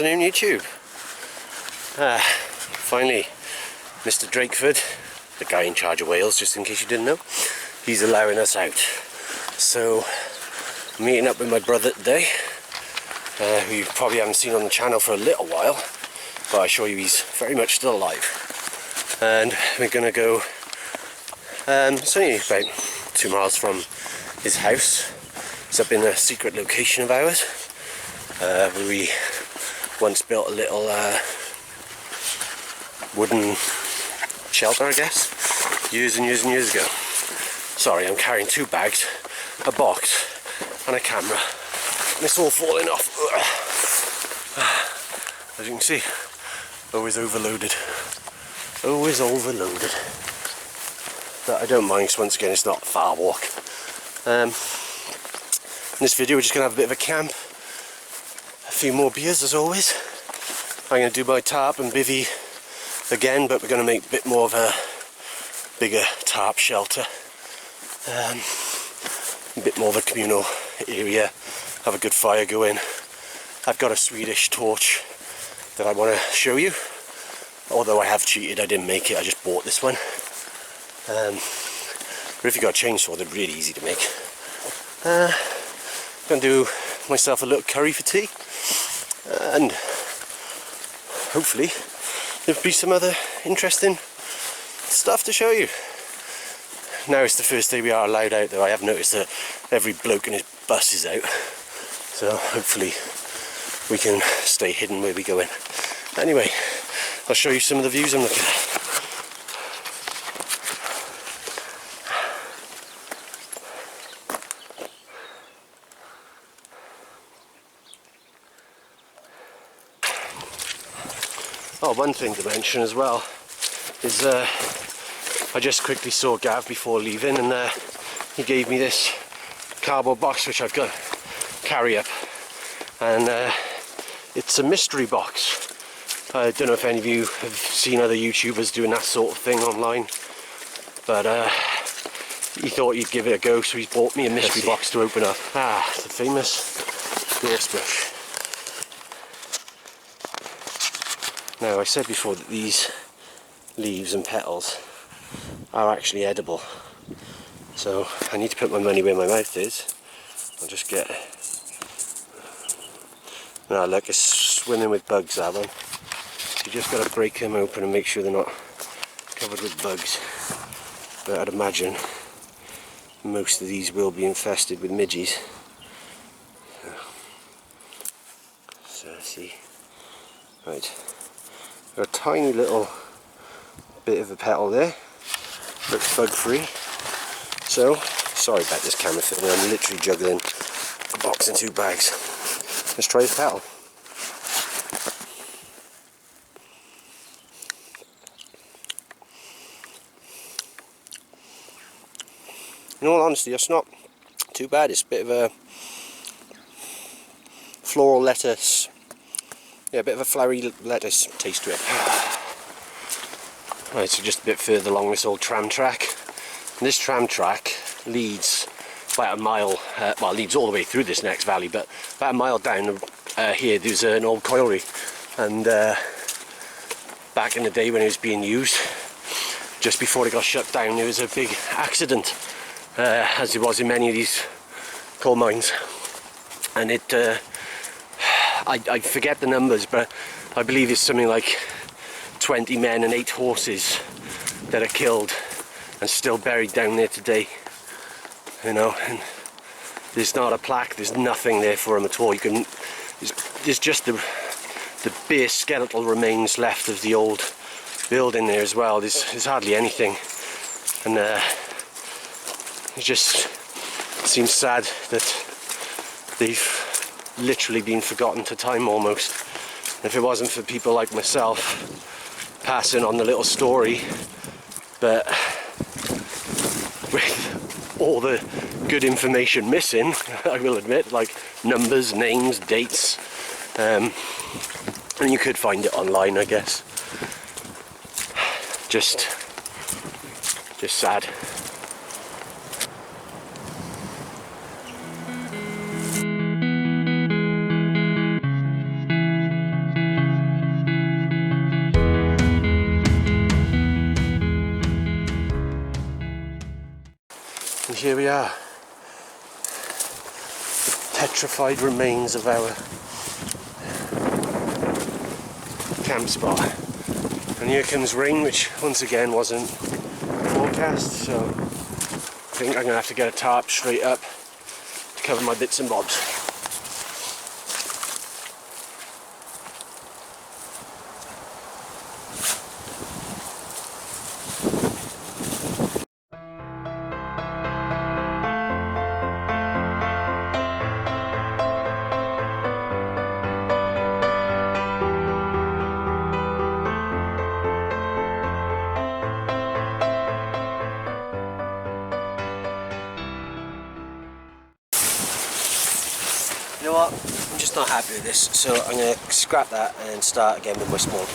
afternoon, YouTube. Finally, Mr. Drakeford, the guy in charge of Wales, just in case you didn't know, he's allowing us out. So, I'm meeting up with my brother today, who you probably haven't seen on the channel for a little while, but I assure you he's very much still alive. And we're going to go, it's only about 2 miles from his house. It's up in a secret location of ours, where we once built a little wooden shelter, I guess, years and years and years ago. Sorry, I'm carrying 2 bags, a box and a camera, and it's all falling off. As you can see, always overloaded. Always overloaded. But I don't mind, because once again it's not a far walk. In this video we're just going to have a bit of a camp, a few more beers as always. I'm going to do my tarp and bivvy again, but we're going to make a bit more of a bigger tarp shelter. A bit more of a communal area, have a good fire going. I've got a Swedish torch that I want to show you, although I have cheated, I didn't make it, I just bought this one. But if you've got a chainsaw, they're really easy to make. Going to do myself a little curry for tea, and hopefully there'll be some other interesting stuff to show you. Now it's the first day we are allowed out, though. I have noticed that every bloke in his bus is out, so hopefully we can stay hidden where we go in. Anyway, I'll show you some of the views I'm looking at. Oh, one thing to mention as well is I just quickly saw Gav before leaving, and he gave me this cardboard box which I've got to carry up, and it's a mystery box. I don't know if any of you have seen other YouTubers doing that sort of thing online, but he thought he'd give it a go, so he's bought me a mystery box to open up. The famous gorse bush. Now, I said before that these leaves and petals are actually edible, so I need to put my money where my mouth is. I'll just get... Now look, it's swimming with bugs, that one. You just got to break them open and make sure they're not covered with bugs. But I'd imagine most of these will be infested with midges. So let's see. Right. Got a tiny little bit of a petal there, looks bug free. So, sorry about this camera filming, I'm literally juggling a box and 2 bags. Let's try this petal. In all honesty, that's not too bad. It's a bit of a floral lettuce. Yeah, a bit of a flowery lettuce taste to it. Right, so just a bit further along this old tram track. And this tram track leads about a mile, well, leads all the way through this next valley, but about a mile down here there's an old colliery. And back in the day when it was being used, just before it got shut down, there was a big accident, as there was in many of these coal mines. And it... I forget the numbers, but I believe it's something like 20 men and 8 horses that are killed and still buried down there today. You know, and there's not a plaque, there's nothing there for them at all. You can, there's just the bare skeletal remains left of the old building there as well. There's hardly anything, and it just seems sad that they've literally been forgotten to time almost. If it wasn't for people like myself passing on the little story, but with all the good information missing, I will admit, like numbers, names, dates, and you could find it online, I guess. Just sad. And here we are, the petrified remains of our camp spot. And here comes rain, which once again wasn't forecast, so I think I'm going to have to get a tarp straight up to cover my bits and bobs. You know what, I'm just not happy with this, so I'm going to scrap that and start again with my small.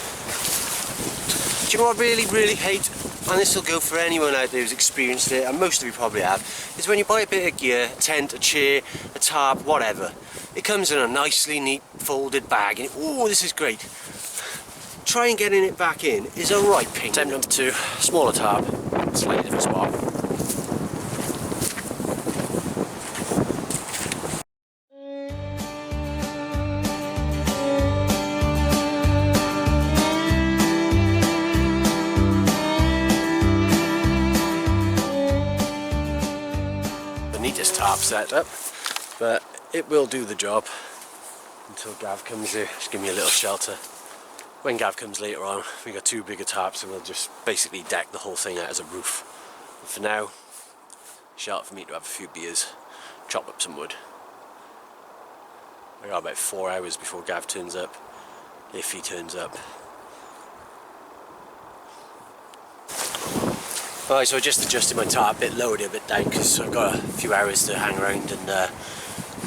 Do you know what I really hate, and this will go for anyone out there who's experienced it, and most of you probably have, is when you buy a bit of gear, a tent, a chair, a tarp, whatever, it comes in a nicely neat folded bag, and oh, this is great. Trying getting it back in is a right pain. Attempt number 2, smaller tarp, slightly different spot. Tarp set up, but it will do the job until Gav comes here. Just give me a little shelter. When Gav comes later on, we got 2 bigger tarps and we'll just basically deck the whole thing out as a roof. But for now, shelter for me to have a few beers, chop up some wood. I got about 4 hours before Gav turns up, if he turns up. Alright, so I just adjusted my tarp a bit, lowered it a bit down because I've got a few hours to hang around and it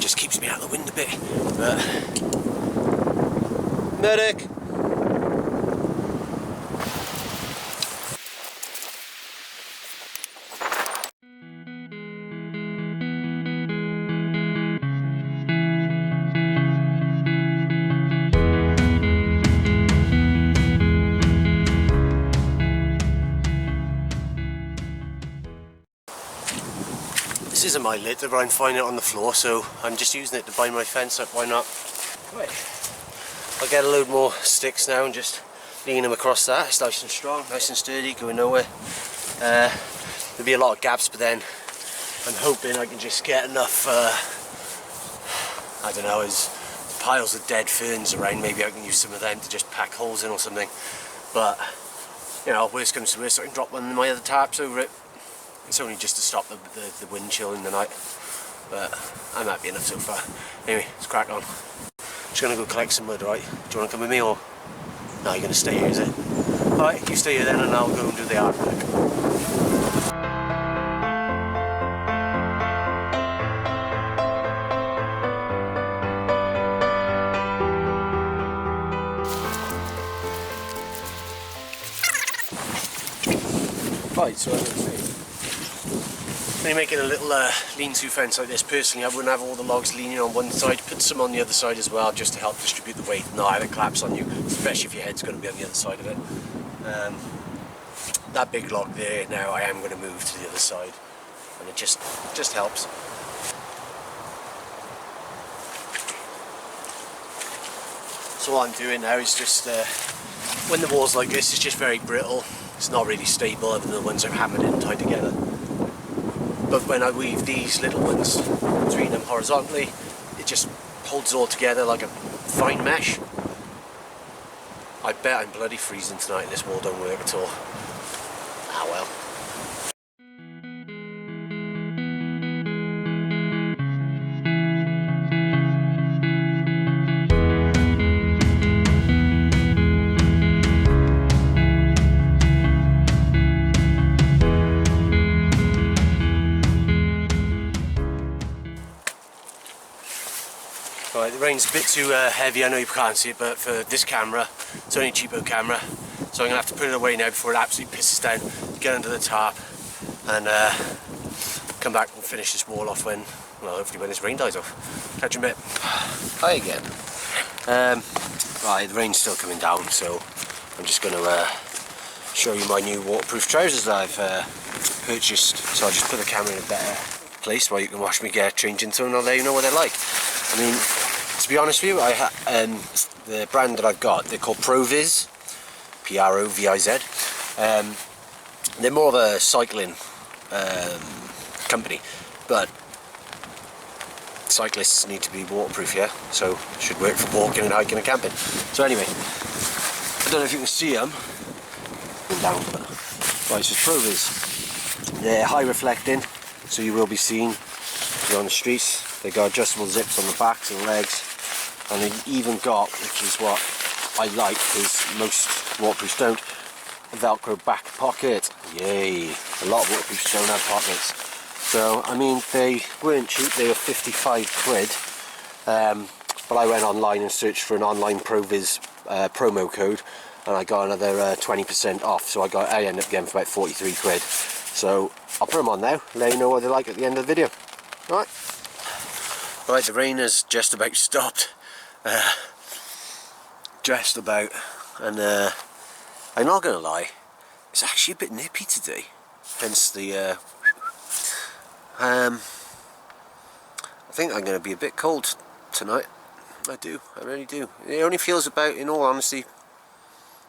just keeps me out of the wind a bit. But medic! This isn't my litter, but I'm finding it on the floor, so I'm just using it to bind my fence up, why not? Right. I'll get a load more sticks now and just lean them across that. It's nice and strong, nice and sturdy, going nowhere. There'll be a lot of gaps, but then I'm hoping I can just get enough, I don't know, there's piles of dead ferns around, maybe I can use some of them to just pack holes in or something. But, you know, worst comes to worst, I can drop one of my other tarps over it. It's only just to stop the wind chill in the night, but I'm happy enough so far. Anyway, let's crack on. Just gonna go collect some wood, right? Do you wanna come with me or? No, you're gonna stay here, is it? Alright, you stay here then and I'll go and do the artwork. Right, so I'm going to say, when you're making a little lean-to fence like this, personally I wouldn't have all the logs leaning on one side, put some on the other side as well, just to help distribute the weight, not have it collapse on you, especially if your head's going to be on the other side of it. That big log there, now I am going to move to the other side, and it just helps. So what I'm doing now is just, when the wall's like this, it's just very brittle. It's not really stable other than the ones I've hammered in and tied together. But when I weave these little ones between them horizontally, it just holds it all together like a fine mesh. I bet I'm bloody freezing tonight and this wall don't work at all. Ah well. Right, the rain's a bit too heavy, I know you can't see it, but for this camera, it's only a cheapo camera, so I'm going to have to put it away now before it absolutely pisses down, get under the tarp, and come back and finish this wall off when, well, hopefully when this rain dies off. Catch you in a bit. Hi again. Right, the rain's still coming down, so I'm just going to show you my new waterproof trousers that I've purchased, so I'll just put the camera in a better place where you can watch me get changed into them, and I'll let you know what they're like. I mean, to be honest with you, the brand that I've got, they're called Proviz, P-R-O-V-I-Z. They're more of a cycling company, but cyclists need to be waterproof, yeah, so it should work for walking and hiking and camping. So anyway, I don't know if you can see them down, but right, so it's Proviz. They're high reflecting, so you will be seen if you're on the streets. They got adjustable zips on the backs and legs, and they've even got, which is what I like because most waterproofs don't, a Velcro back pocket. Yay! A lot of waterproofs don't have pockets. So I mean, they weren't cheap. They were 55 quid. But I went online and searched for an online Proviz promo code, and I got another 20% off. So I ended up getting for about 43 quid. So I'll put them on now. Let you know what they're like at the end of the video. Right. Right. The rain has just about stopped. Just about, and I'm not gonna lie, it's actually a bit nippy today, hence the I think I'm gonna be a bit cold tonight. I really do. It only feels about, in all honesty,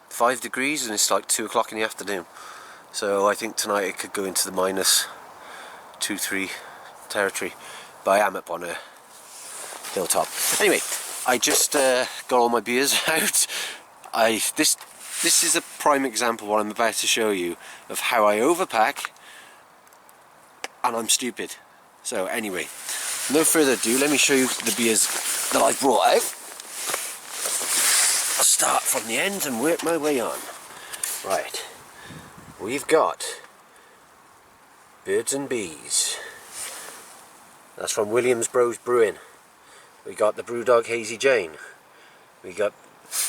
5 degrees, and it's like 2 o'clock in the afternoon, so I think tonight it could go into the minus 2-3 territory, but I am up on a hilltop. Anyway, I just got all my beers out. This is a prime example, what I'm about to show you, of how I overpack and I'm stupid. So anyway, no further ado, let me show you the beers that I've brought out. I'll start from the end and work my way on. Right, we've got Birds and Bees. That's from Williams Bros Brewing. We got the Brewdog Hazy Jane. We got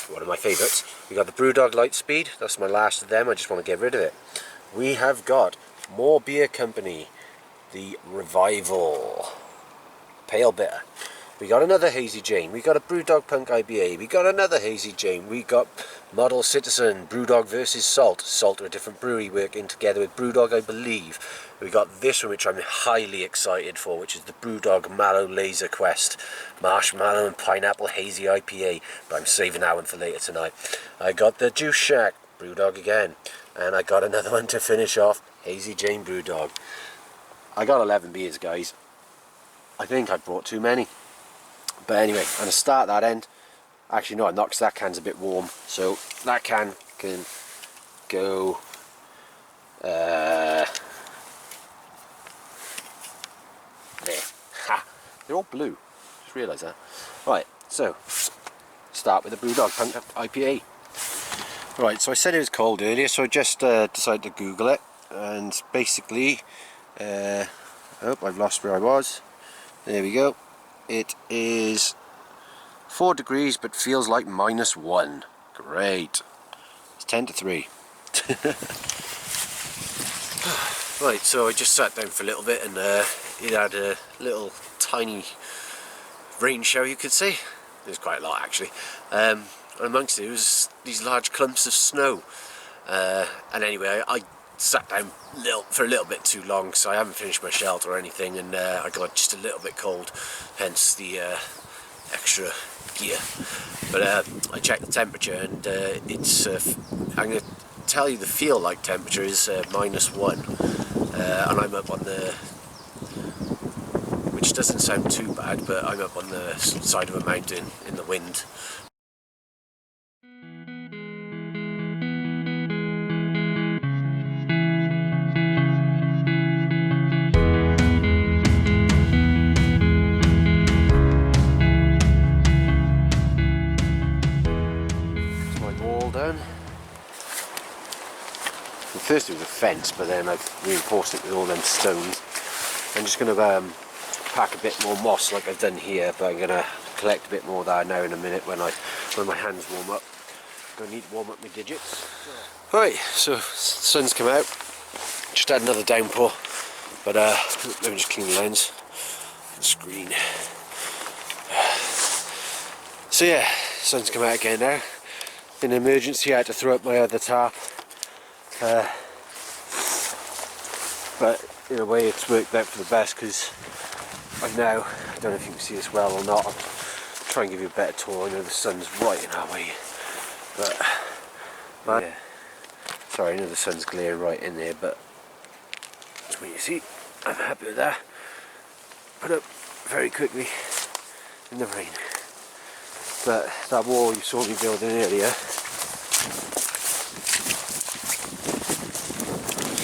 one of my favourites. We got the Brewdog Lightspeed. That's my last of them. I just want to get rid of it. We have got more beer company. The Revival Pale Bitter. We got another Hazy Jane. We got a Brewdog Punk IBA. We got another Hazy Jane. We got Model Citizen. Brewdog versus Salt. Salt are a different brewery working together with Brewdog, I believe. We got this one, which I'm highly excited for, which is the Brewdog Mallow Laser Quest Marshmallow and Pineapple Hazy IPA, but I'm saving that one for later tonight. I got the Juice Shack Brewdog again, and I got another one to finish off, Hazy Jane Brewdog. I got 11 beers, guys. I think I brought too many, but anyway, I'm going to start that end. Actually no, I'm not, because that can's a bit warm, so that can go there. Ha! They're all blue. Just realised that. Right, so start with the Brewdog Punk IPA. Right, so I said it was cold earlier, so I just decided to Google it, and basically, oh, I've lost where I was. There we go. It is 4 degrees, but feels like -1. Great. It's 10 to 3. Right, so I just sat down for a little bit, and it had a little tiny rain shower, you could say. It was quite a lot, actually. And amongst it was these large clumps of snow. And anyway, I sat down for a little bit too long, so I haven't finished my shelter or anything, and I got just a little bit cold, hence the extra gear. But I checked the temperature, and it's I'm going to tell you the feel like temperature is -1, and I'm up on the, which doesn't sound too bad, but I'm up on the side of a mountain in the wind. First it was a fence, but then I've reinforced it with all them stones. I'm just going to pack a bit more moss like I've done here, but I'm going to collect a bit more of that now in a minute when my hands warm up. I'm going to need to warm up my digits. Right, so sun's come out. Just had another downpour, but let me just clean the lens, the screen. So yeah, sun's come out again now. In an emergency, I had to throw up my other tarp. but in a way it's worked out for the best, because I now, I don't know if you can see this well or not, I'll try and give you a better tour. I know the sun's right in our way, but yeah, sorry, I know the sun's glaring right in there, but that's what you see. I'm happy with that. Put up very quickly in the rain. But that wall you saw me building earlier,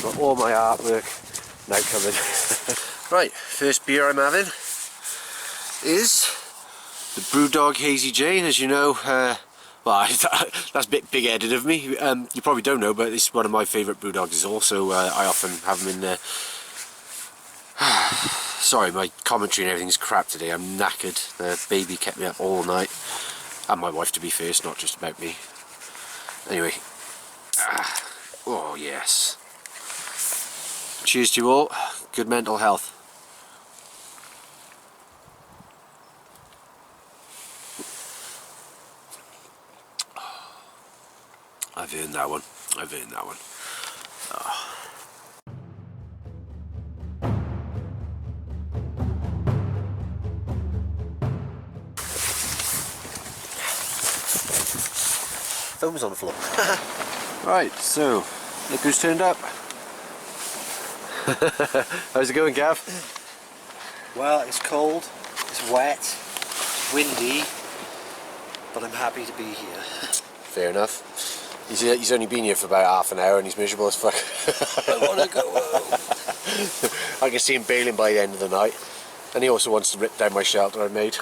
got all my artwork now covered. Right, first beer I'm having is the Brewdog Hazy Jane. As you know, well, that's a bit big-headed of me. You probably don't know, but it's one of my favourite Brewdogs as well, so I often have them in there. Sorry, my commentary and everything's crap today. I'm knackered. The baby kept me up all night. And my wife, to be fair, it's not just about me. Anyway. Oh, yes. Cheers to you all. Good mental health. I've earned that one. I've earned that one. Oh. Foam's on the floor. Right, so look who's turned up. How's it going, Gav? Well, it's cold, it's wet, it's windy, but I'm happy to be here. Fair enough. He's only been here for about half an hour and he's miserable as fuck. I want to go home. I can see him bailing by the end of the night, and he also wants to rip down my shelter I made.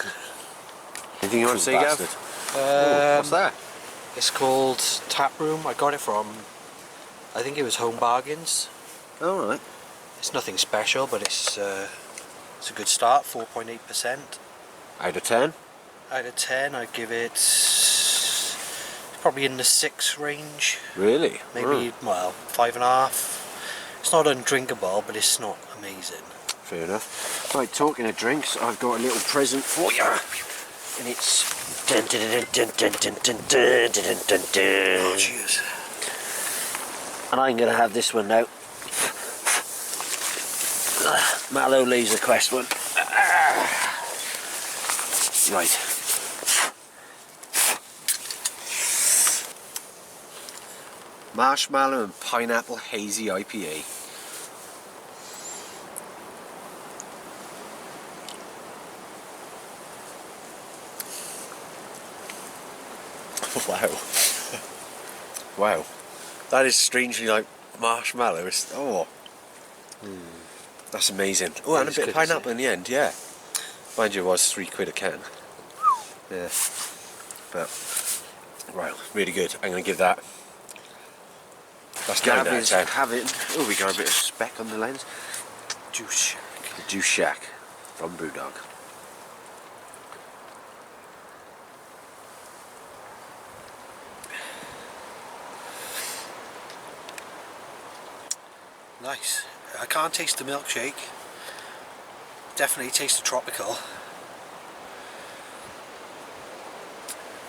Anything you want to say, Gav? What's that? It's called Tap Room. I got it from, I think it was Home Bargains. Oh, right. It's nothing special, but it's a good start. 4.8%. Out of 10? Out of 10, I'd give it probably in the 6 range. Really? Maybe, well, 5.5. It's not undrinkable, but it's not amazing. Fair enough. Right, talking of drinks, I've got a little present for you, and it's. Oh, cheers. And I'm going to have this one now. Mallow Laser Quest one. Right. Marshmallow and Pineapple Hazy IPA. Wow. Wow. That is strangely like marshmallow. It's, oh. That's amazing. Oh, and a bit of pineapple in the end, yeah. Mind you, it was £3 a can. Yeah. But, wow, really good. I'm going to give that. That's 9 out of 10. Oh, we got a bit of speck on the lens. Juice Shack. The Juice Shack from Brewdog. Nice. I can't taste the milkshake. Definitely taste the tropical.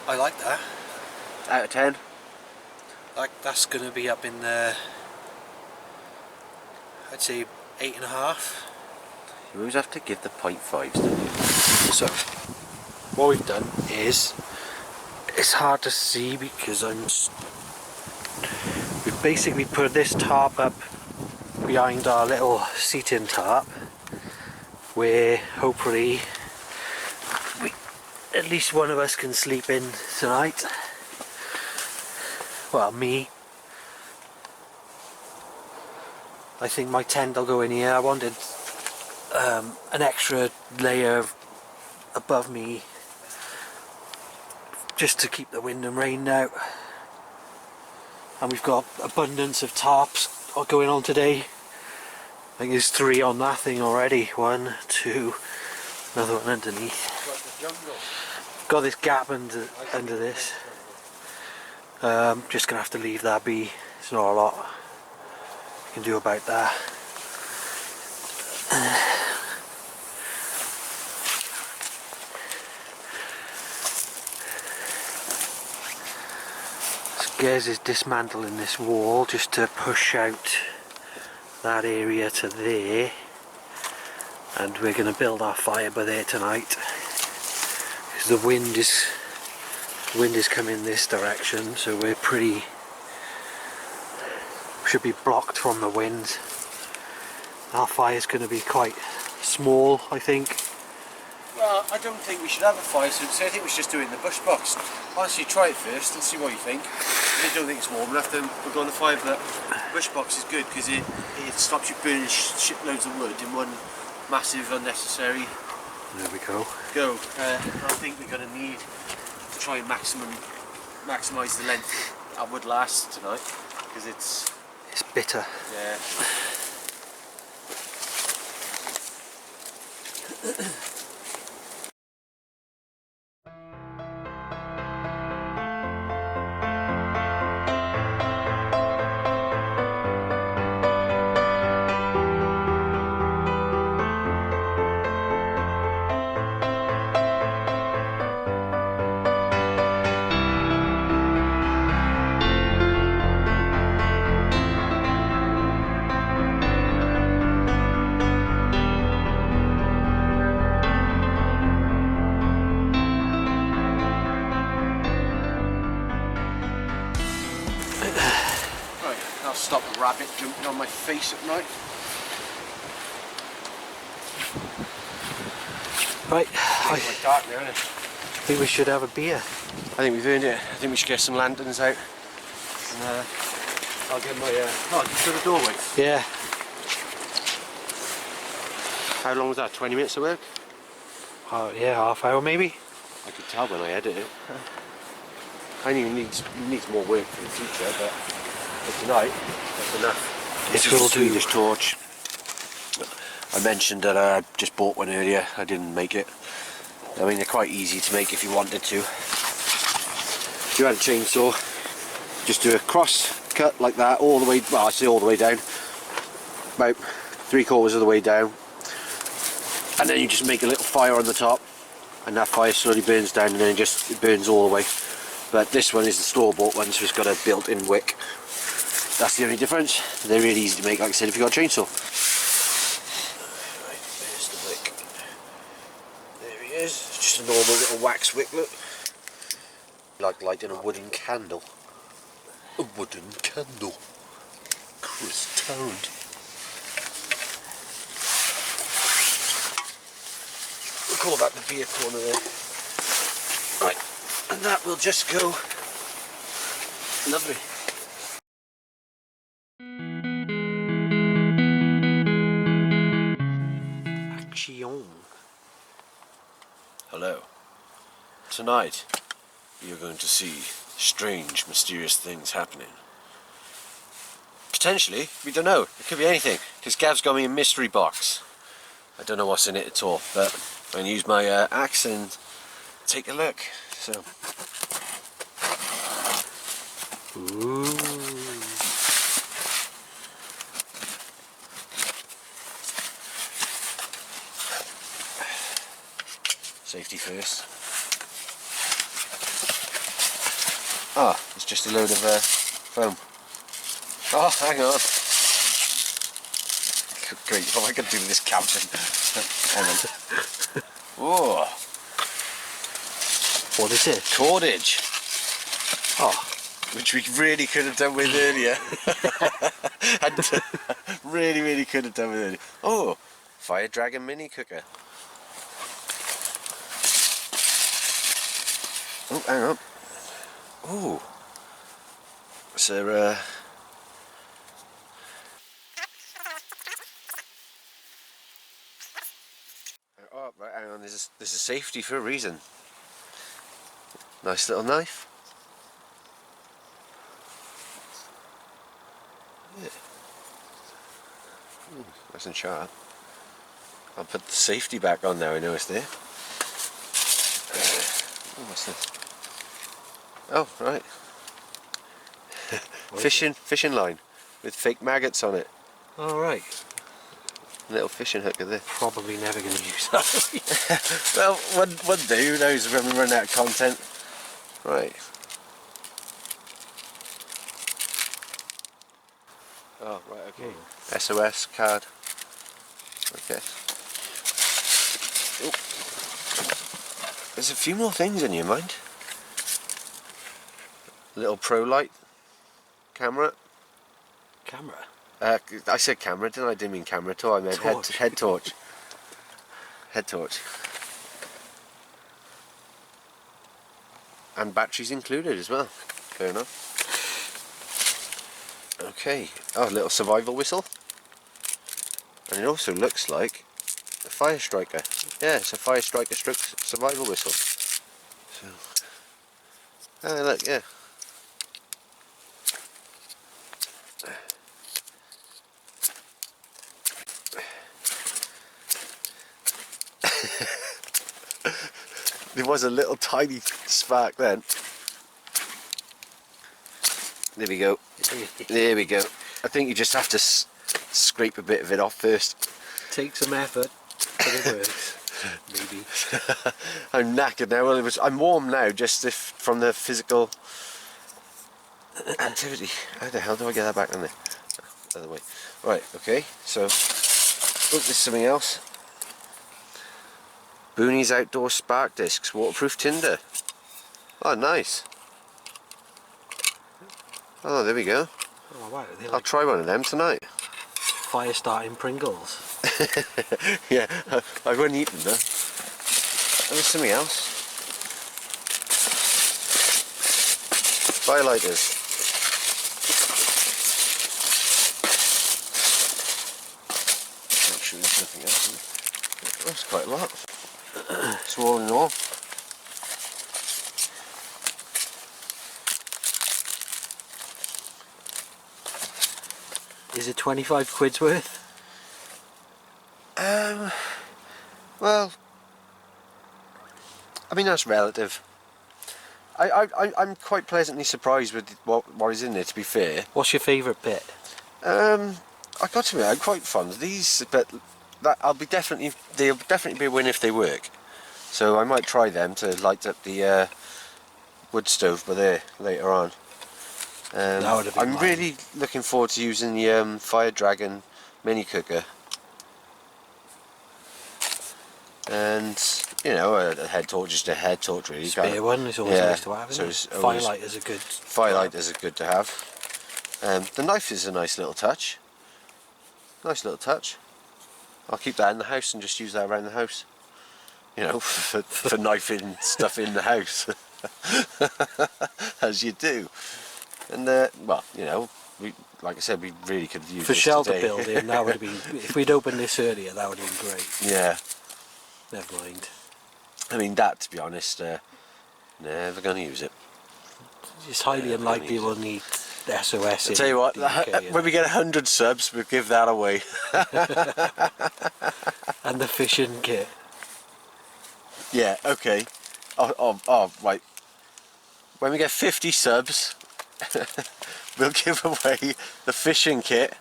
I like that. Out of 10? Like, that's going to be up in the, I'd say 8.5. You always have to give the 0.5s, don't you? So, what we've done is, it's hard to see because we've basically put this tarp up behind our little seating tarp, where hopefully at least one of us can sleep in tonight. Well, me. I think my tent will go in here. I wanted an extra layer above me just to keep the wind and rain out. And we've got abundance of tarps going on today. I think there's 3 on that thing already. 1, 2, another one underneath. Got this gap under this. Just gonna have to leave that be. It's not a lot you can do about that. So Gez is dismantling this wall just to push out that area to there, and we're going to build our fire by there tonight because the wind is coming this direction, so we're should be blocked from the wind. Our fire's going to be quite small, I think. Well, I don't think we should have a fire, so I think we should just do it in the bush box. Honestly, try it first and see what you think. If you don't think it's warm enough, then we'll go on the fire. But bush box is good because it stops you burning shitloads of wood in one massive unnecessary There we go. I think we're going to need to try and maximise the length our wood lasts tonight because it's bitter. Yeah. I'll stop a rabbit jumping on my face at night. Right, It's quite dark now, isn't it? I think we should have a beer. I think we've earned it. I think we should get some lanterns out. And, I'll get my... to the doorway. Yeah. How long was that? 20 minutes of work? Yeah, half hour maybe. I could tell when I edit it. I think it needs more work for the future, but for tonight, that's enough. It This will is a do. Swedish torch. I mentioned that I just bought one earlier. I didn't make it. I mean, they're quite easy to make if you wanted to. If you had a chainsaw, just do a cross cut like that all the way, well, I say all the way down, about 3/4 of the way down, and then you just make a little fire on the top, and that fire slowly burns down, and then it burns all the way. But this one is the store-bought one, so it's got a built-in wick. That's the only difference. They're really easy to make, like I said, if you've got a chainsaw. Right, there's the wick. There he is. It's just a normal little wax wick, look. Like lighting a wooden candle. A wooden candle. Chris Toad. We'll call that the beer corner there. Right, and that will just go. Lovely. Action. Hello. Tonight, you're going to see strange, mysterious things happening. Potentially, we don't know. It could be anything, because Gav's got me a mystery box. I don't know what's in it at all, but I'm going to use my axe and take a look. So. Ooh. Safety first. Ah, it's just a load of foam. Oh, hang on. Great, what am I going to do with this captain? Hang on. Oh, What is it? cordage. Oh, Which we really could have done with earlier. really could have done with earlier. Oh, Fire Dragon mini cooker. Oh, hang on. Oh, so oh, right, hang on. This is safety for a reason. Nice little knife. Yeah. Nice and sharp. I'll put the safety back on now. I know it's there. Oh, what's this? Oh, right. fishing line with fake maggots on it. all right. Little fishing hook of this. Probably never going to use that. Well, one day, who knows when we run out of content. Right. Oh, right, okay. SOS card. Okay. Oh. There's a few more things in your mind. Little pro light. Camera. Camera? I said camera, didn't I? I didn't mean camera at all. I meant head torch. Head torch. And batteries included as well. Fair enough. Okay. Oh, a little survival whistle. And it also looks like a fire striker. Yeah, it's a fire striker stroke survival whistle. So, look, yeah. There was a little tiny spark then. There we go. There we go. I think you just have to scrape a bit of it off first. Take some effort, but it works. Maybe. I'm knackered now. Well, I'm warm now, just from the physical activity. How the hell do I get that back on there? Other way. Right. Okay. So, oh, there's something else. Booney's Outdoor Spark Discs, waterproof tinder. Oh, nice. Oh, there we go. Oh, wow. I'll try one of them tonight. Fire starting Pringles. Yeah, I wouldn't eat them though. Oh, there's something else. Firelighters. Make sure there's nothing else in there. Oh, that's quite a lot. It's all in all. Is it 25 quid's worth? Well, I mean that's relative. I'm quite pleasantly surprised with what is in there. To be fair, What's your favourite bit? I got to admit I'm quite fond of these, but they'll definitely be a win if they work. So I might try them to light up the wood stove by there later on. That would have been I'm mine. really looking forward to using the Fire Dragon mini cooker. And, you know, a head torch, just a head torch really. Spare one is always nice to have, isn't it? Firelighter's a good... Firelighters are good to have. The knife is a nice little touch. Nice little touch. I'll keep that in the house and just use that around the house. You know, for knifing stuff in the house. As you do. And, well, you know, like I said, we really could use For this shelter today. building, that would have been... If we'd opened this earlier, that would have been great. Yeah. Never mind. I mean, that, to be honest, never going to use it. It's highly unlikely we'll need SOS. I'll tell you what, the UK, when we get 100 subs, we'll give that away. And the fishing kit. Yeah, okay. Oh, right. When we get 50 subs, we'll give away the fishing kit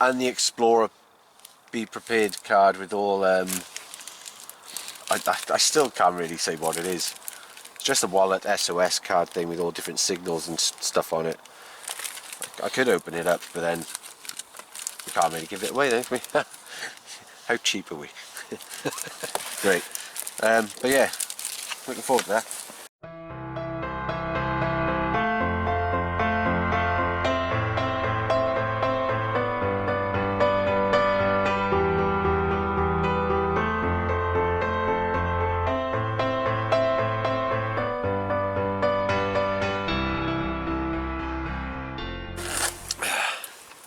and the Explorer Be Prepared card with all... I still can't really say what it is. It's just a wallet SOS card thing with all different signals and stuff on it. I could open it up, but then we can't really give it away, then, can we? How cheap are we? Great. But yeah, looking forward to that.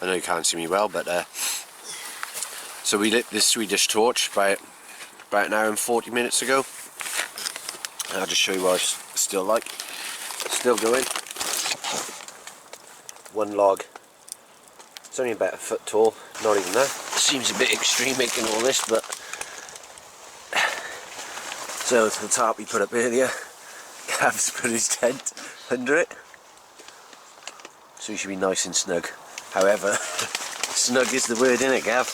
I know you can't see me well, but so we lit this Swedish torch about an hour and 40 minutes ago. And I'll just show you what it's still like. Still going. One log. It's only about a foot tall, not even that. Seems a bit extreme making all this, but so it's the tarp we put up earlier. Gav's put his tent under it, so you should be nice and snug. However, snug is the word, innit, Gav?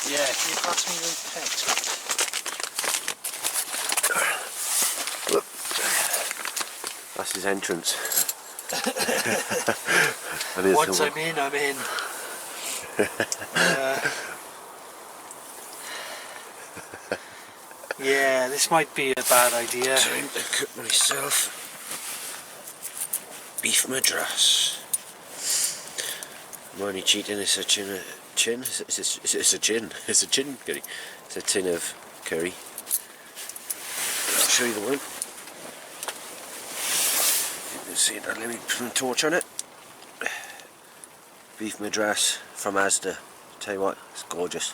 Yeah, can you pass me those pegs? That's his entrance. Once I'm in, I'm in. Yeah, this might be a bad idea. Time to cook myself beef madras. I'm only cheating. It's a chin. It's a gin. It's a gin curry. It's a tin of curry. I'll show you the one. You can see that. Let me put a torch on it. Beef madras from Asda. Tell you what, it's gorgeous.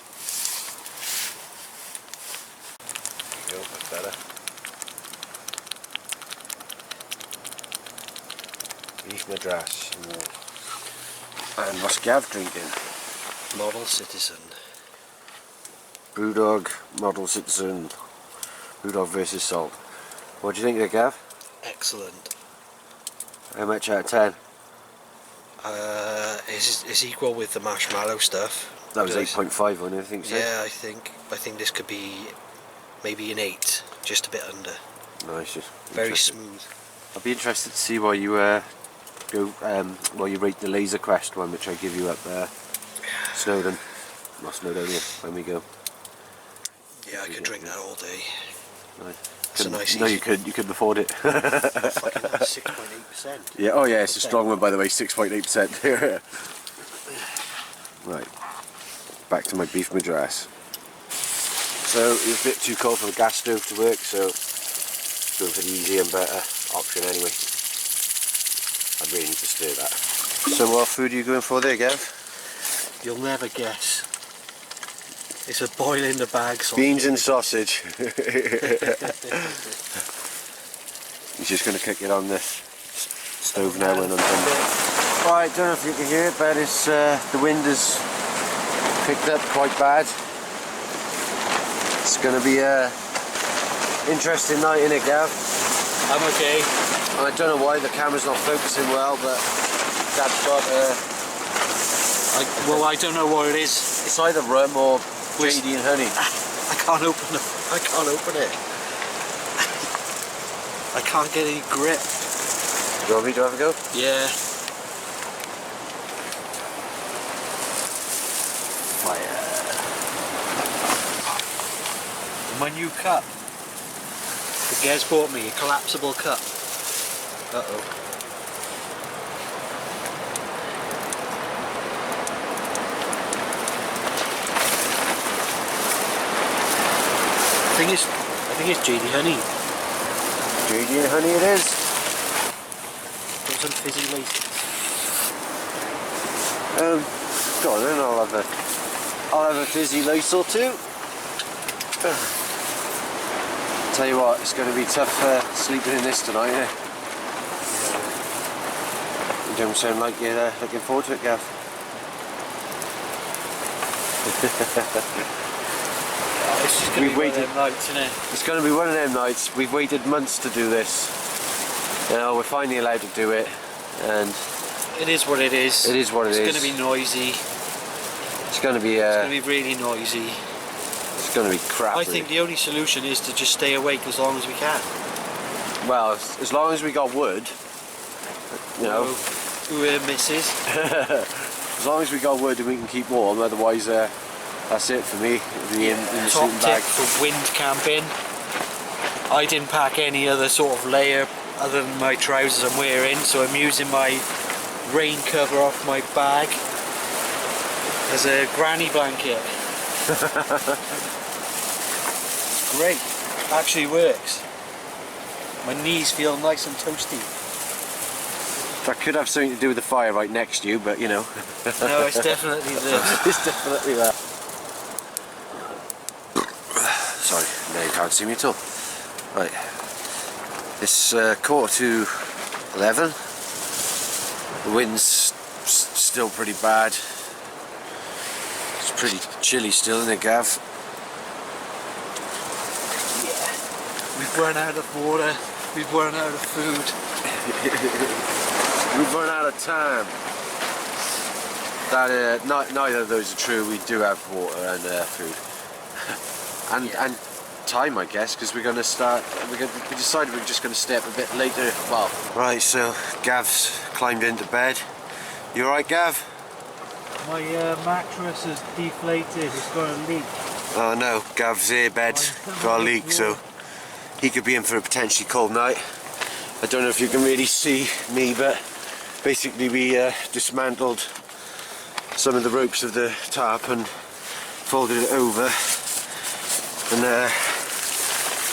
There you go, that's better. Beef madras. And what's Gav drinking? Model Citizen. Brewdog, Model Citizen. Brewdog versus Salt. What do you think of it, Gav? Excellent. How much out of 10? It's equal with the marshmallow stuff. That was 8.5 on it, I think so. Yeah, I think this could be maybe an 8, just a bit under. Nice. Very smooth. I'll be interested to see why you while you rate the Laser Quest one, which I give you up there. Snowdon. Not Snowdonia, when we go. Yeah, I could drink that all day. Nice. It's a nice no, you couldn't afford it. Fucking 6.8%. Yeah, oh yeah, it's a strong one by the way, 6.8%. Right, back to my beef madras. So it was a bit too cold for the gas stove to work, so going for the easier and better option anyway. I really need to stir that. So what food are you going for there, Gav? You'll never guess. It's a boil in the bag sausage. Beans and sausage. He's just going to cook it on the stove now when I'm done. Right, don't know if you can hear it, but it's the wind has picked up quite bad. It's going to be a interesting night, innit, Gav? I'm okay. I don't know why the camera's not focusing well, but Gav's got well, I don't know what it is. it's either rum or JD and honey. I can't open it. I can't open it. I can't get any grip. Do you want me to have a go? Yeah. My new cup. The Gez bought me a collapsible cup. Uh-oh. I think it's JD Honey. JD and honey it is. Got some fizzy laces. Go on then, I'll have a fizzy lace or two. Tell you what, it's going to be tough sleeping in this tonight, eh? You don't sound like you're looking forward to it, Gav. It's just going to be one of them nights, isn't it? It's going to be one of them nights. We've waited months to do this. You know, we're finally allowed to do it, and it is what it is. It is what it is. It's going to be noisy. It's going to be. It's going to be really noisy. It's going to be crap. I think the only solution is to just stay awake as long as we can. Well, as long as we got wood, you know. Who misses? As long as we got wood and we can keep warm, otherwise that's it for me. It'll be in the Top sleeping tip bag. for wind camping. I didn't pack any other sort of layer other than my trousers I'm wearing, so I'm using my rain cover off my bag as a granny blanket. Great, actually works. My knees feel nice and toasty. That could have something to do with the fire right next to you, but you know. No, it's definitely this. It's definitely that. Sorry, now you can't see me at all. Right, it's 11:15. The wind's still pretty bad. It's pretty chilly still, isn't it, Gav? Yeah. We've run out of water. We've run out of food. We've run out of time. That neither of those are true. We do have water and food, and time, I guess, because we're going to start. We decided we're just going to stay up a bit later. Well, right. So Gav's climbed into bed. You all right, Gav? My mattress is deflated, it's got a leak. Oh no, Gav's airbed's got a leak, so he could be in for a potentially cold night. I don't know if you can really see me, but basically we dismantled some of the ropes of the tarp and folded it over, and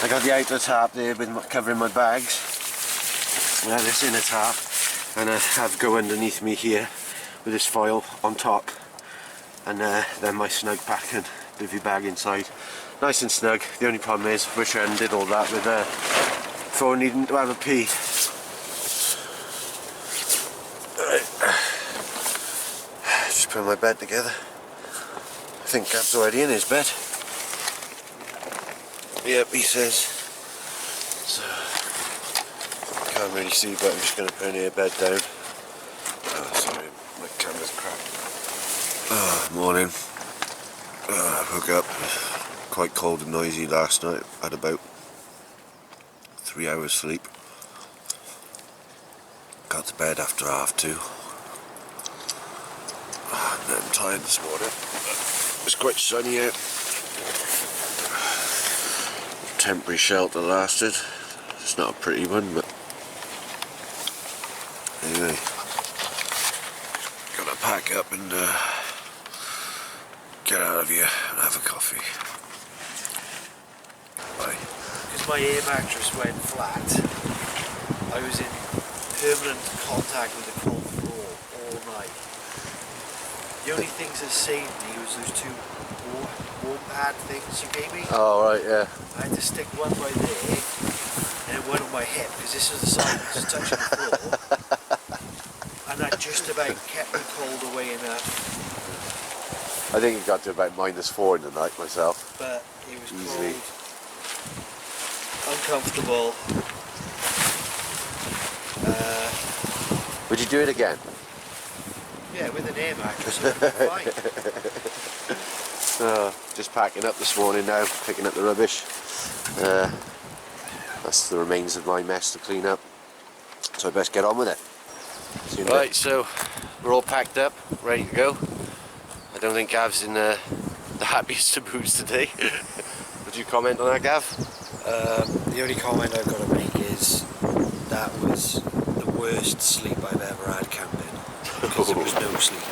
I got the outer tarp there with covering my bags, and this inner tarp, and I have go underneath me here with this foil on top, and then my snug pack and bivvy bag inside, nice and snug. The only problem is, wish I hadn't did all that with before needing to have a pee. Just put my bed together. I think Gav's already in his bed. Yep, he says. So, can't really see, but I'm just going to put an earbed down. Oh, sorry, my camera's crap. Oh, morning. I woke up quite cold and noisy last night. Had about 3 hours sleep. Got to bed after 2:30. I'm tired this morning. It's quite sunny out. Temporary shelter lasted. It's not a pretty one, but anyway, gotta pack up and get out of here and have a coffee. Bye. Because my air mattress went flat, I was in permanent contact with the cold floor all night. The only things that saved me was those 2 warm pad things you gave me. Oh right, yeah. I had to stick one right there and then one on my hip, because this was the side that was touching the floor, and that just about kept the cold away enough. I think it got to about -4 in the night myself. But it was Easily. cold, uncomfortable. Would you do it again? Yeah, with an air mattress, it would be fine. Just packing up this morning now, picking up the rubbish. That's the remains of my mess to clean up. So I best get on with it. Right, so we're all packed up, ready to go. I don't think Gav's in the happiest of moods today. Would you comment on that, Gav? The only comment I've got to make is that was the worst sleep I've ever had camping, because there was no sleep.